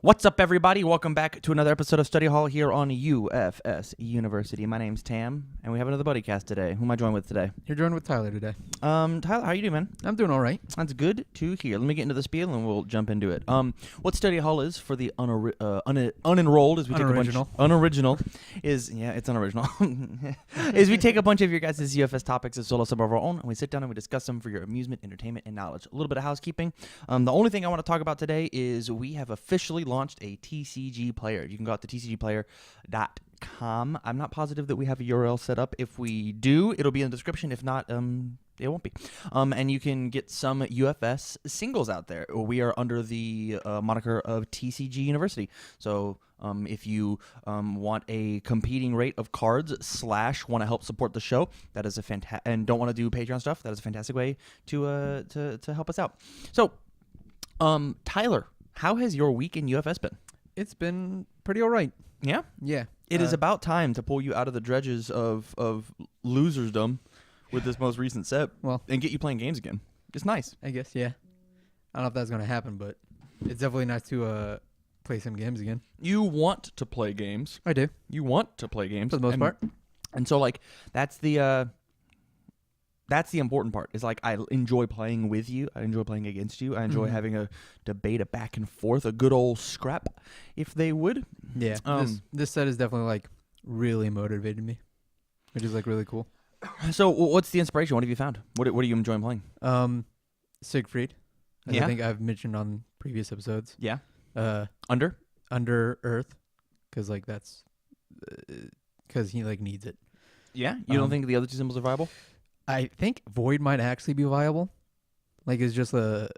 What's up, everybody? Welcome back to another episode of Study Hall here on UFSU University. My name's Tam, and we have another buddy cast today. Who am I joined with today? You're joined with Tyler today. Tyler, how you doing, man? I'm doing all right. That's good to hear. Let me get into the spiel, and we'll jump into it. What Study Hall is for the unenrolled, as we take a bunch unoriginal is it's unoriginal. is we take a bunch of your guys' UFS topics as well as some of our own, and we sit down and we discuss them for your amusement, entertainment, and knowledge. A little bit of housekeeping. The only thing I want to talk about today is we have officially launched a TCG player. You can go out to tcgplayer.com. I'm not positive that we have a URL set up. If we do, it'll be in the description. If not, it won't be. And you can get some UFS singles out there. We are under the moniker of TCG University. So if you want a competing rate of cards / want to help support the show, that is a and don't want to do Patreon stuff, that is a fantastic way to help us out. So, Tyler, how has your week in UFS been? It's been pretty all right. Yeah? Yeah. It is about time to pull you out of the dredges of losersdom with this most recent set and get you playing games again. It's nice. I guess, yeah. I don't know if that's going to happen, but it's definitely nice to play some games again. You want to play games. I do. You want to play games. For the most part. And so, like, that's the important part. Is like I enjoy playing with you. I enjoy playing against you. I enjoy having a debate, a back and forth, a good old scrap, if they would. Yeah. This set has definitely like really motivated me, which is like really cool. So, what's the inspiration? What have you found? What are you enjoying playing? Siegfried. I think I've mentioned on previous episodes. Yeah. Under Earth, because like that's because he like needs it. Yeah. You don't think the other two symbols are viable? I think Void might actually be viable. Like, it's just I'm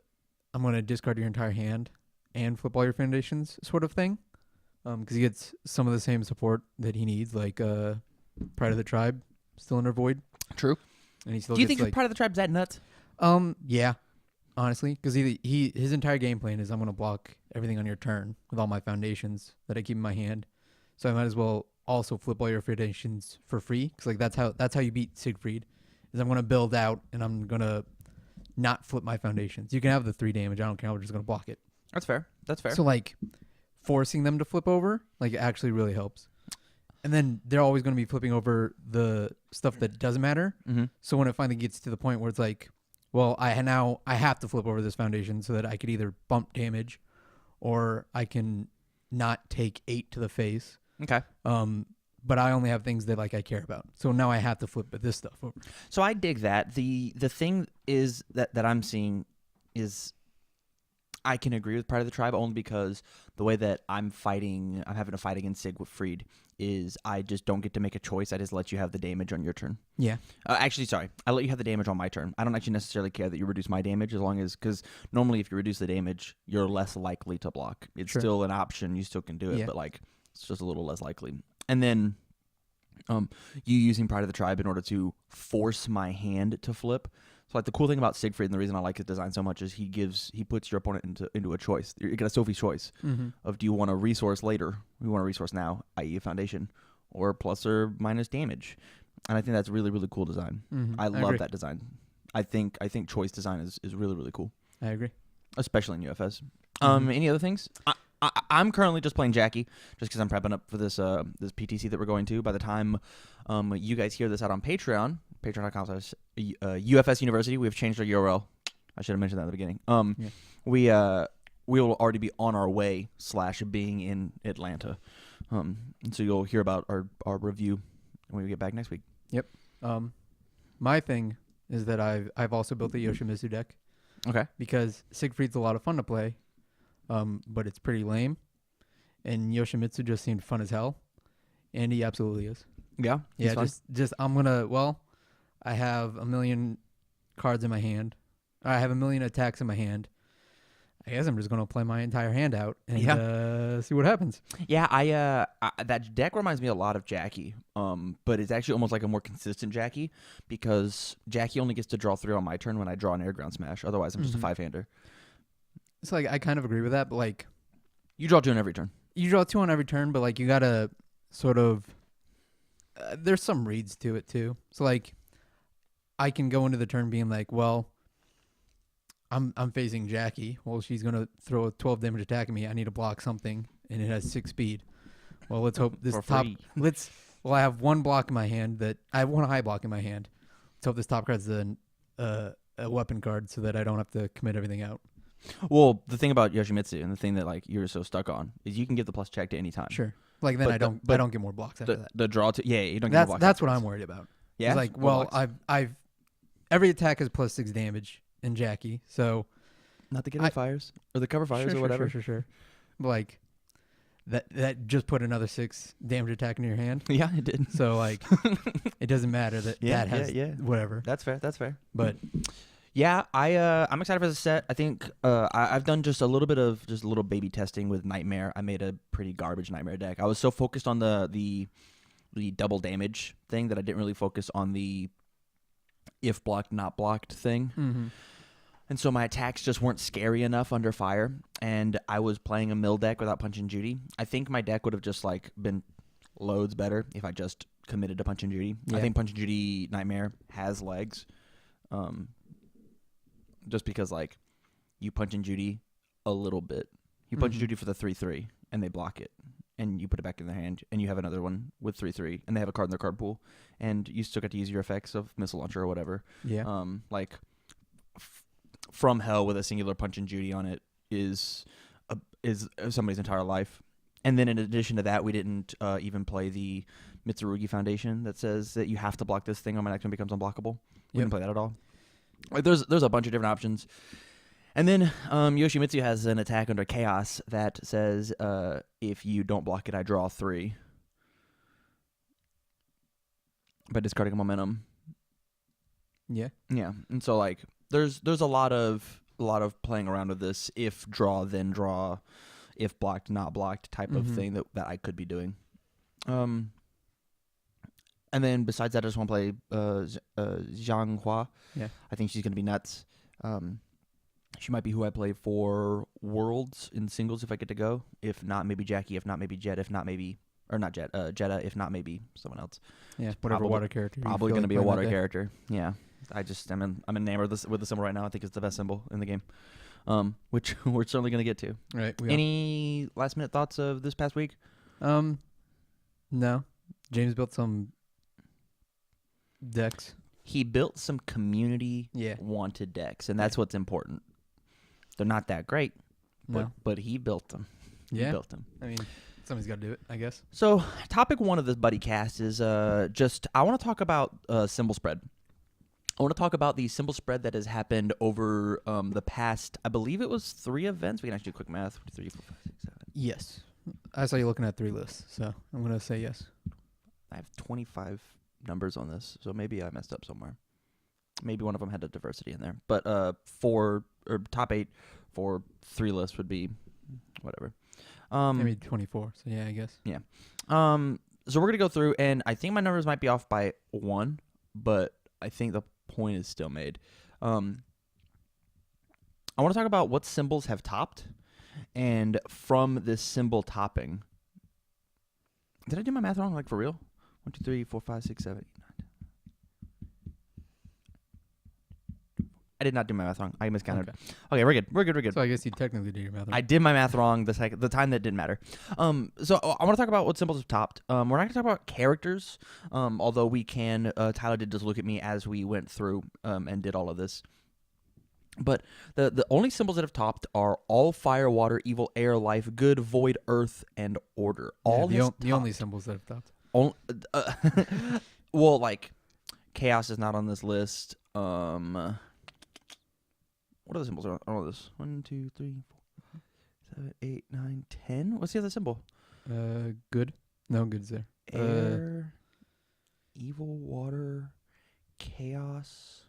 going to discard your entire hand and flip all your foundations sort of thing. Because he gets some of the same support that he needs, like Pride of the Tribe, still under Void. True. And he still Do you gets, think Pride of the Tribe's that nuts? Yeah, honestly. Because his entire game plan is I'm going to block everything on your turn with all my foundations that I keep in my hand. So I might as well also flip all your foundations for free. Because like that's how you beat Siegfried. Is I'm going to build out, and I'm going to not flip my foundations. You can have the 3 damage. I don't care. We're just going to block it. That's fair. So, like, forcing them to flip over, like, actually really helps. And then they're always going to be flipping over the stuff that doesn't matter. Mm-hmm. So when it finally gets to the point where it's like, well, I have to flip over this foundation so that I could either bump damage or I can not take 8 to the face. Okay. But I only have things that like I care about. So now I have to flip this stuff over. So I dig that. The thing is that I'm seeing is I can agree with Pride of the Tribe only because the way that I'm having to fight against Siegfried is I just don't get to make a choice. I just let you have the damage on your turn. Yeah. Actually, sorry. I let you have the damage on my turn. I don't actually necessarily care that you reduce my damage because normally if you reduce the damage, you're less likely to block. It's still an option. You still can do it, but like it's just a little less likely. And then you using Pride of the Tribe in order to force my hand to flip. So like the cool thing about Siegfried and the reason I like his design so much is he puts your opponent into a choice. You get a Sophie's choice of do you want a resource later? You want a resource now, i.e. a foundation, or plus or minus damage. And I think that's really, really cool design. I love that design. I think choice design is really, really cool. I agree. Especially in UFS. Any other things? I'm currently just playing Jackie, just because I'm prepping up for this PTC that we're going to. By the time you guys hear this out on Patreon, patreon.com/UFS University, we have changed our URL. I should have mentioned that at the beginning. We will already be on our way / being in Atlanta. And so you'll hear about our review when we get back next week. Yep. My thing is that I've also built a Yoshimitsu deck. Okay. Because Siegfried's a lot of fun to play. But it's pretty lame, and Yoshimitsu just seemed fun as hell, and he absolutely is. Yeah, just I have 1 million cards in my hand. I have 1 million attacks in my hand. I guess I'm just gonna play my entire hand out and see what happens. Yeah, I that deck reminds me a lot of Jackie, but it's actually almost like a more consistent Jackie because Jackie only gets to draw 3 on my turn when I draw an air ground smash. Otherwise, I'm just a 5-hander. It's like I kind of agree with that, but like you draw 2 on every turn. You draw 2 on every turn, but like you gotta sort of there's some reads to it too. So like I can go into the turn being like, well, I'm facing Jackie. Well, she's gonna throw a 12 damage attack at me. I need to block something, and it has 6 speed. Well, let's hope this For top. free. Well, I have one block in my hand I have one high block in my hand. Let's hope this top card's a weapon card so that I don't have to commit everything out. Well, the thing about Yoshimitsu and the thing that like you're so stuck on is you can give the plus check to any time. Sure. Like then But I don't get more blocks after that. The draw to you don't get more blocks. That's what I'm worried about. Yeah. It's like, More well, blocks. I've every attack is plus 6 damage in Jackie, so not the getting fires or the cover fires or whatever. Sure. Like that just put another 6 damage attack in your hand. Yeah, it did. So like it doesn't matter that has whatever. That's fair. But yeah, I'm excited for the set. I think I've done just a little baby testing with Nightmare. I made a pretty garbage Nightmare deck. I was so focused on the double damage thing that I didn't really focus on the if blocked not blocked thing. Mm-hmm. And so my attacks just weren't scary enough under fire, and I was playing a mill deck without Punch and Judy. I think my deck would have just like been loads better if I just committed to Punch and Judy. Yeah. I think Punch and Judy Nightmare has legs, just because like you Punch and Judy a little bit. You Punch and Judy for the 3/3, and they block it, and you put it back in their hand, and you have another one with 3/3, and they have a card in their card pool, and you still get to use your effects of missile launcher or whatever. Yeah. From hell with a singular Punch and Judy on it is somebody's entire life. And then in addition to that, we didn't even play the Mitsurugi Foundation that says that you have to block this thing or my next one becomes unblockable. We didn't play that at all. Like there's a bunch of different options. And then Yoshimitsu has an attack under Chaos that says if you don't block it, I draw 3 by discarding a momentum. Yeah. Yeah. And so like there's a lot of playing around with this if draw then draw, if blocked not blocked type of thing that I could be doing. And then besides that, I just want to play Zhang Hua. Yeah. I think she's gonna be nuts. She might be who I play for Worlds in singles if I get to go. If not, maybe Jackie. If not, maybe Jet. If not, maybe Jetta. If not, maybe someone else. Yeah, whatever water character. Probably going to be a water character. Yeah, I'm enamored with the symbol right now. I think it's the best symbol in the game, which we're certainly going to get to. Right. Any last minute thoughts of this past week? No. James built some decks. He built some community wanted decks, and that's what's important. They're not that great, but he built them. Yeah. He built them. I mean, somebody's got to do it, I guess. So, topic 1 of this buddy cast is I want to talk about symbol spread. I want to talk about the symbol spread that has happened over the past, I believe it was 3 events. We can actually do quick math. 3, 4, 5, 6, 7. Yes. I saw you looking at 3 lists, so I'm going to say yes. I have 25 numbers on this, so maybe I messed up somewhere. Maybe one of them had a diversity in there. But top 8 for 3 lists would be whatever. Maybe 24, so yeah, I guess. Yeah. So we're going to go through, and I think my numbers might be off by 1, but I think the point is still made. I want to talk about what symbols have topped, and from this symbol topping. Did I do my math wrong, like for real? 1, 2, 3, 4, 5, 6, 7, 8, 9, 10. I did not do my math wrong. I miscounted. Okay, we're good. So I guess you technically did your math wrong. I did my math wrong the time that didn't matter. So I want to talk about what symbols have topped. We're not going to talk about characters, although we can. Tyler did just look at me as we went through and did all of this. But the only symbols that have topped are all fire, water, evil, air, life, good, void, earth, and order. The only symbols that have topped. Well, like chaos is not on this list. What are the symbols on all this? 1, 2, 3, 4, 7, 8, 9, 10. What's the other symbol? Good. No, good's there. Air, evil, water, chaos.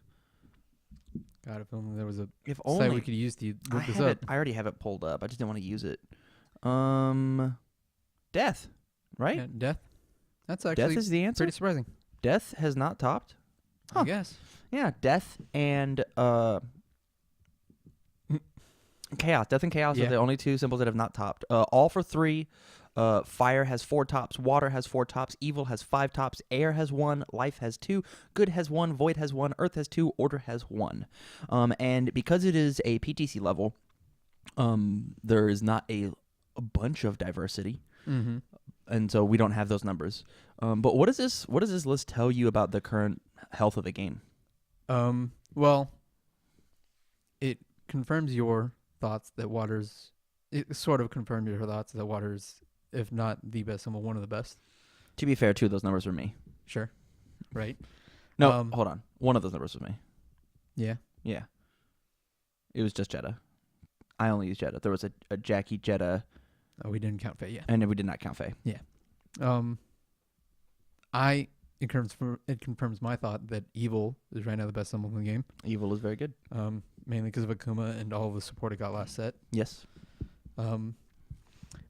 God, if only there was a if site only we could use to look this up. I already have it pulled up. I just didn't want to use it. Death, right? Yeah, death. That's actually death is the answer. Pretty surprising. Death has not topped. I guess. Yeah, death and chaos. Death and chaos are the only 2 symbols that have not topped. All for 3. Fire has 4 tops. Water has 4 tops. Evil has 5 tops. Air has 1. Life has 2. Good has 1. Void has 1. Earth has 2. Order has 1. And because it is a PTC level, there is not a bunch of diversity, and so we don't have those numbers. But what does this list tell you about the current health of the game? Well, it confirms your thoughts that water's. It sort of confirmed your thoughts that water's, if not the best symbol, one of the best. To be fair, 2 of those numbers were me. Sure. Right. No, hold on. 1 of those numbers was me. Yeah. Yeah. It was just Jeddah. I only used Jeddah. There was a Jackie Jeddah. Oh, we didn't count Faye. Yeah. And we did not count Faye. Yeah. It confirms my thought that Evil is right now the best symbol in the game. Evil is very good. Mainly because of Akuma and all of the support it got last set. Yes.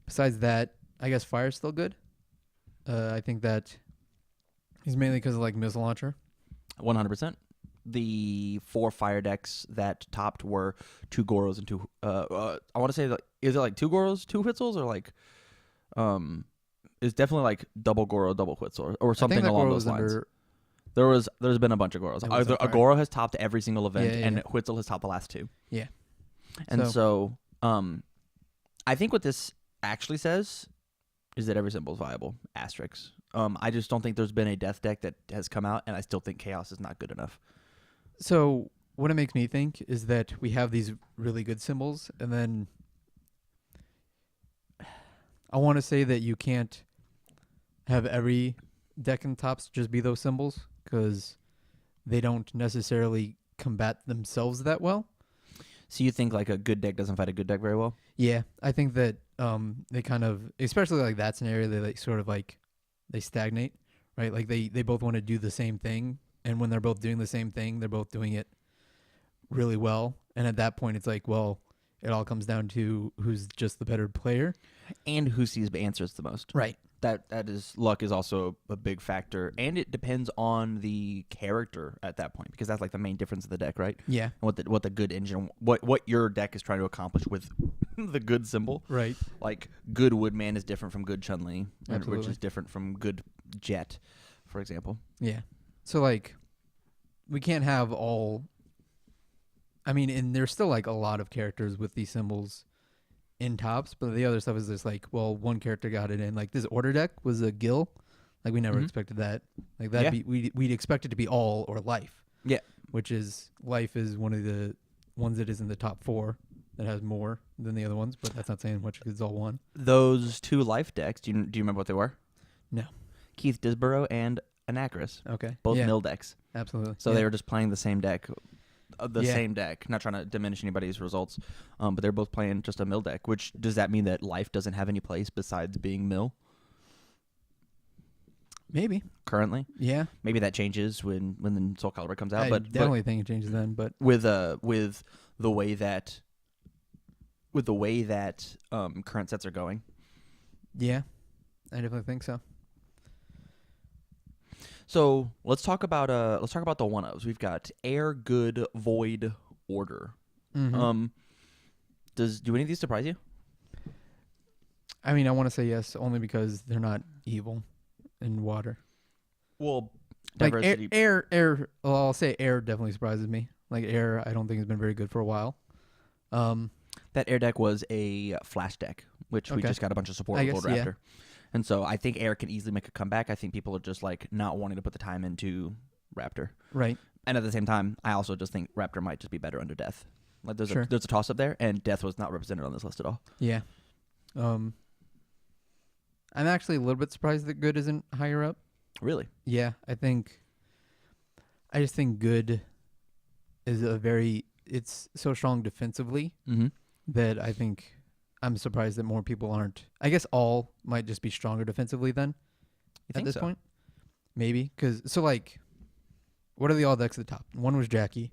Besides that, I guess Fire's still good. I think that is mainly because of like missile launcher. 100%. The 4 fire decks that topped were 2 Goros and 2. I want to say that is it like 2 Goros, 2 Whistles, or like it's definitely like double Goro, double Whitzel, or something along those lines. There's been a bunch of Goros. A Goro has topped every single event, and Whitzel has topped the last 2. Yeah. And so I think what this actually says is that every symbol is viable. Asterisks. I just don't think there's been a death deck that has come out, and I still think Chaos is not good enough. So what it makes me think is that we have these really good symbols, and then I want to say that you can't have every deck in tops just be those symbols because they don't necessarily combat themselves that well. So you think like a good deck doesn't fight a good deck very well? Yeah, I think that they kind of, especially like that scenario, they like sort of like they stagnate, right? Like they both want to do the same thing, and when they're both doing the same thing, they're both doing it really well. And at that point, it's like, well, it all comes down to who's just the better player and who sees answers the most. Right. That is luck is also a big factor, and it depends on the character at that point because that's like the main difference of the deck, right? Yeah. And what the good engine, what your deck is trying to accomplish with the good symbol, right? Like good Woodman is different from good Chun-Li, which is different from good Jet, for example. Yeah. So like, we can't have all. I mean, and there's still like a lot of characters with these symbols in tops, but the other stuff is just like, well, one character got it in. Like this order deck was a Gil. Like we never expected that. Like that we'd expect it to be all or life. Yeah. Which is life is one of the ones that is in the top 4 that has more than the other ones, but that's not saying much because it's all one. Those 2 life decks, do you remember what they were? No. Keith Disborough and Anacris. Okay. Both mill decks. Absolutely. So they were just playing the same deck. Same deck. Not trying to diminish anybody's results, but they're both playing just a mill deck. Which does that mean that life doesn't have any place besides being mill? Maybe currently, yeah. Maybe that changes when the Soul Calibur comes out. I definitely think it changes then. But with the way that current sets are going, yeah, I definitely think so. So let's talk about the one-ofs. We've got Air, Good, Void, Order. Mm-hmm. Do any of these surprise you? I mean, I want to say yes, only because they're not evil in water. Well, diversity. Like air. Well, I'll say air definitely surprises me. Like air, I don't think has been very good for a while. That air deck was a flash deck, which we just got a bunch of support with Gold Raptor. Yeah. And so I think Air can easily make a comeback. I think people are just like not wanting to put the time into Raptor. Right. And at the same time, I also just think Raptor might just be better under Death. Like there's a toss up there, and Death was not represented on this list at all. Yeah. I'm actually a little bit surprised that Good isn't higher up. Really? Yeah, I just think Good is it's so strong defensively that I think I'm surprised that more people aren't. I guess all might just be stronger defensively then at this point. Maybe. So, like, what are the all decks at the top? One was Jackie.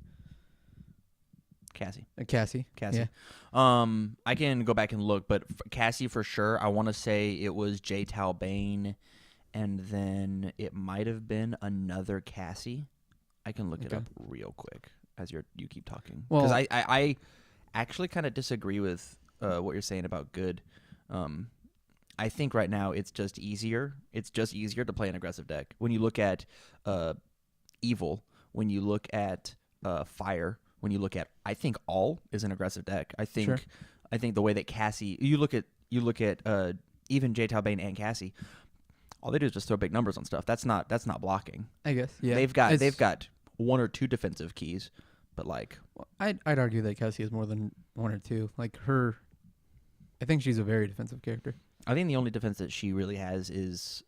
Cassie. Cassie. Yeah. I can go back and look, but Cassie for sure. I want to say it was J. Talbane, and then it might have been another Cassie. I can look it up real quick as you keep talking. Because I actually kind of disagree with what you're saying about Good. I think right now it's just easier. It's just easier to play an aggressive deck. When you look at Evil, when you look at Fire, when you look at, I think All is an aggressive deck. I think the way that Cassie, you look at even J. Talbane and Cassie, all they do is just throw big numbers on stuff. That's not blocking. I guess. Yeah. They've got one or two defensive keys, but like I'd argue that Cassie has more than one or two. Like I think she's a very defensive character. I think the only defense that she really has is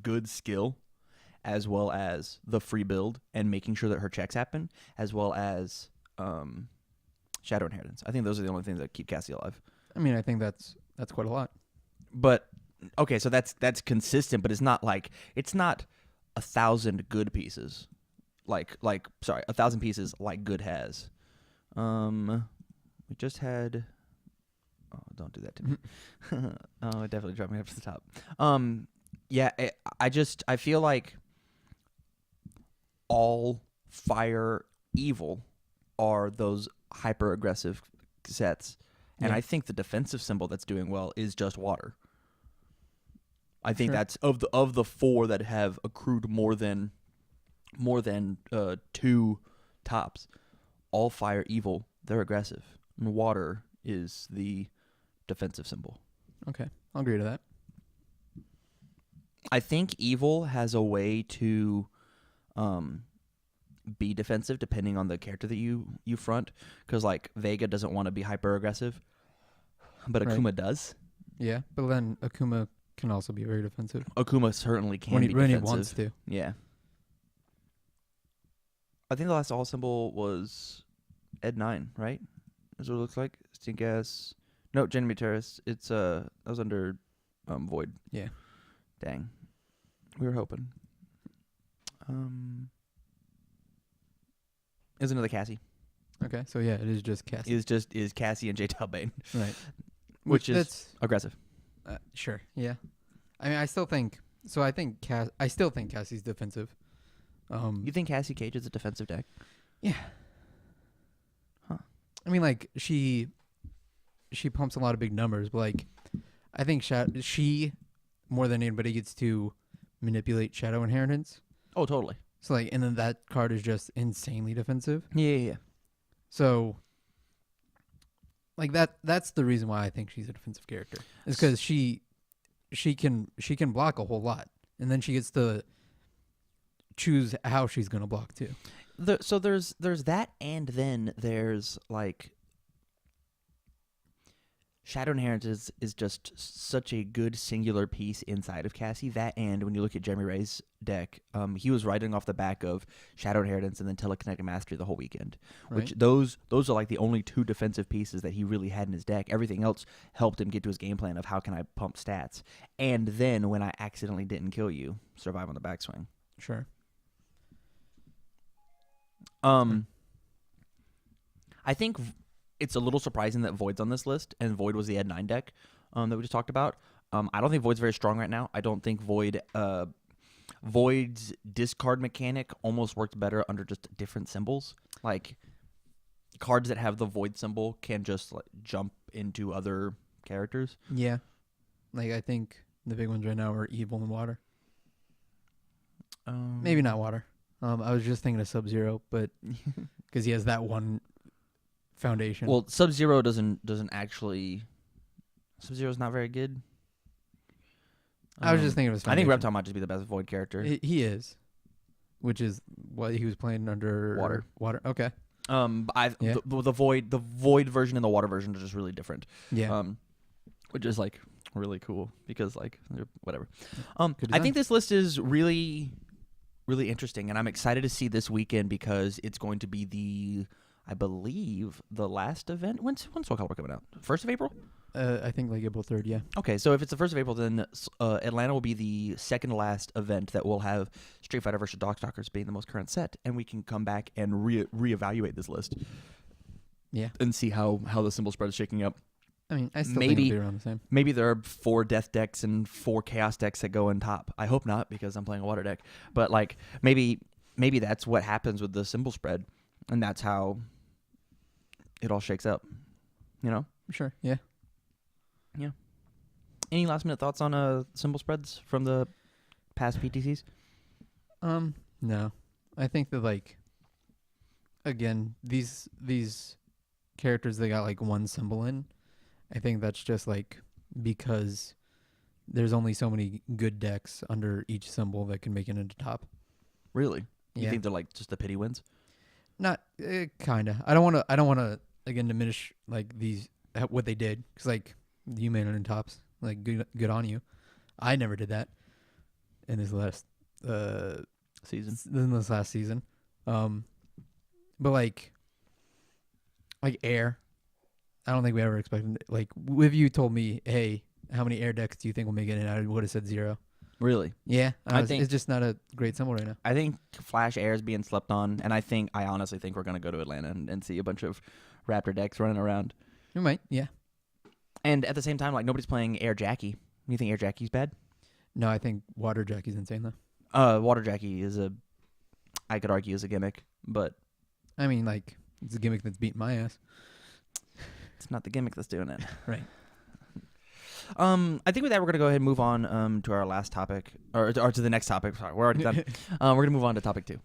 good skill, as well as the free build and making sure that her checks happen, as well as Shadow Inheritance. I think those are the only things that keep Cassie alive. I mean, I think that's quite a lot. But okay, so that's consistent, but it's not 1,000 good pieces. Like 1,000 pieces like good has. We just had. Oh, don't do that to me. Oh, it definitely dropped me up to the top. Yeah, I feel like All, Fire, Evil are those hyper aggressive sets, and I think the defensive symbol that's doing well is just Water. I think that's of the four that have accrued more than 2 tops. All, Fire, Evil, they're aggressive, and Water is the defensive symbol. Okay, I'll agree to that. I think Evil has a way to be defensive depending on the character that you front, because like Vega doesn't want to be hyper aggressive, but Akuma does. Yeah, but then Akuma can also be very defensive. Akuma certainly can be defensive. When he wants to. Yeah. I think the last All symbol was Ed 9, right? That's what it looks like. Stink ass. No, Genemy Terrorist. It's that was under Void. Yeah. Dang. We were hoping. Is another Cassie. Okay, so yeah, it is just Cassie. Is Cassie and J. Talbane. Right. Which is aggressive. Sure. Yeah. I mean, I still think Cassie's defensive. You think Cassie Cage is a defensive deck? Yeah. Huh. I mean, like she pumps a lot of big numbers, but like I think she more than anybody gets to manipulate Shadow Inheritance. Oh, totally. So like, and then that card is just insanely defensive. Yeah. So like that's the reason why I think she's a defensive character. Is because she can block a whole lot, and then she gets to choose how she's gonna block too. So there's that, and then there's like Shadow Inheritance is just such a good singular piece inside of Cassie. That, and when you look at Jeremy Ray's deck, he was riding off the back of Shadow Inheritance and then Telekinetic Mastery the whole weekend. Right. Which those are like the only 2 defensive pieces that he really had in his deck. Everything else helped him get to his game plan of how can I pump stats. And then when I accidentally didn't kill you, survive on the backswing. Sure. I think it's a little surprising that Void's on this list, and Void was the Ed 9 deck that we just talked about. I don't think Void's very strong right now. I don't think Void's discard mechanic almost worked better under just different symbols. Like, cards that have the Void symbol can just like jump into other characters. Yeah. Like, I think the big ones right now are Evil and Water. Maybe not Water. I was just thinking of Sub-Zero, but because he has that one foundation. Well, Sub-Zero doesn't actually. Sub-Zero's not very good. I was just thinking of his foundation. I think Reptile might just be the best Void character. He is, which is what he was playing under Water. Okay. The Void version and the Water version are just really different. Yeah. Which is like really cool because like whatever. I think this list is really, really interesting, and I'm excited to see this weekend because it's going to be I believe the last event. When's Soul Calibur coming out? 1st of April? I think like April 3rd, yeah. Okay, so if it's the 1st of April, then Atlanta will be the second last event that will have Street Fighter vs. Darkstalkers being the most current set, and we can come back and reevaluate this list. Yeah. And see how the symbol spread is shaking up. I mean, I still think it'll be around the same. Maybe there are 4 death decks and 4 chaos decks that go in top. I hope not, because I'm playing a water deck. But like maybe that's what happens with the symbol spread, and that's how it all shakes up. You know? Sure. Yeah. Yeah. Any last minute thoughts on symbol spreads from the past PTCs? No. I think that like again, these characters they got like one symbol in. I think that's just like because there's only so many good decks under each symbol that can make it into top. Really? Yeah. You think they're like just the pity wins? Not kinda. I don't want to again diminish like these what they did because like you made it in tops. Like good on you. I never did that in this last season. In this last season. But like air. I don't think we ever expected it. Like if you told me, hey, how many air decks do you think will make it in? I would have said 0. Really? Yeah, I think it's just not a great symbol right now. I think Flash Air is being slept on, and I honestly think we're gonna go to Atlanta and see a bunch of Raptor decks running around. We might, yeah. And at the same time, like nobody's playing Air Jackie. You think Air Jackie's bad? No, I think Water Jackie's insane though. Water Jackie is I could argue is a gimmick, but I mean, like it's a gimmick that's beating my ass. it's not the gimmick that's doing it. Right. I think with that we're gonna go ahead and move on to our last topic, or to the next topic. Sorry, we're already done. We're gonna move on to topic 2.